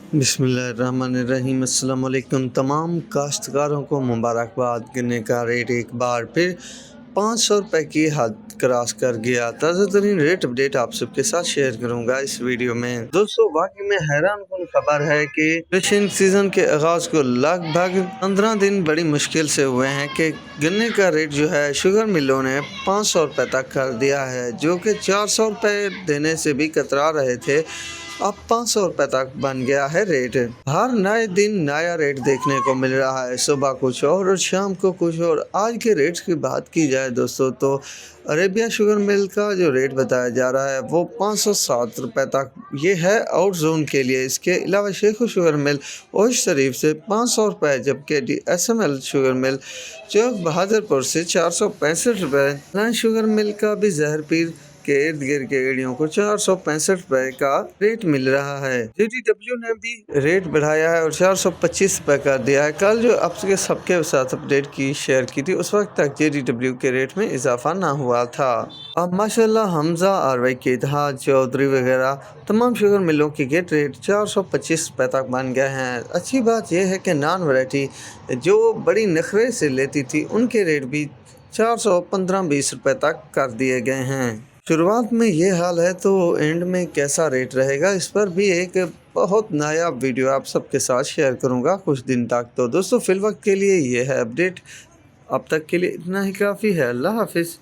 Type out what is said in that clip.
बिस्मिल्लाहिर्रहमानिर्रहीम। अस्सलाम वालेकुम। तमाम काश्तकारों को मुबारकबाद। गन्ने का रेट एक बार फिर 500 रुपये की हद क्रॉस कर गया। ताज़ा तरीन रेट अपडेट आप सबके साथ शेयर करूंगा इस वीडियो में। दोस्तों, वाकई में हैरान कुन खबर है कि फिशिंग सीजन के आगाज को लगभग 15 दिन बड़ी मुश्किल से हुए हैं कि गन्ने का रेट जो है शुगर मिलों ने 500 रुपये तक कर दिया है, जो कि 400 रुपये देने से भी कतरा रहे थे। अब 500 रुपये तक बन गया है रेट। हर नए दिन नया रेट देखने को मिल रहा है। सुबह कुछ और शाम को कुछ और। आज के रेट्स की बात की जाए दोस्तों, तो अरेबिया शुगर मिल का जो रेट बताया जा रहा है वो 507 रुपये तक ये है आउट जोन के लिए। इसके अलावा शेखो शुगर मिल ओश शरीफ से 500 रुपये, जबकि DSML शुगर मिल चौक बहादुरपुर से 465 रुपये। शुगर मिल का भी जहर पीर के इर्द गिर्द के एरियो को 465 रुपये का रेट मिल रहा है। JDW ने भी रेट बढ़ाया है और 425 रुपये कर दिया है। कल जो आपके सबके साथ अपडेट की शेयर की थी, उस वक्त तक JDW के रेट में इजाफा ना हुआ था। अब माशाल्लाह हमजा RY के इत्तेहाद चौधरी वगैरह तमाम शुगर मिलों के गेट रेट 425 रुपये तक बन गए हैं। अच्छी बात यह है कि नॉन वैरायटी जो बड़ी नखरे से लेती थी उनके रेट भी 415-20 रुपये तक कर दिए गए हैं। शुरुआत में ये हाल है तो एंड में कैसा रेट रहेगा, इस पर भी एक बहुत नया वीडियो आप सबके साथ शेयर करूंगा कुछ दिन तक। तो दोस्तों, फिल वक्त के लिए ये है अपडेट। अब तक के लिए इतना ही काफ़ी है। अल्लाह हाफिज़।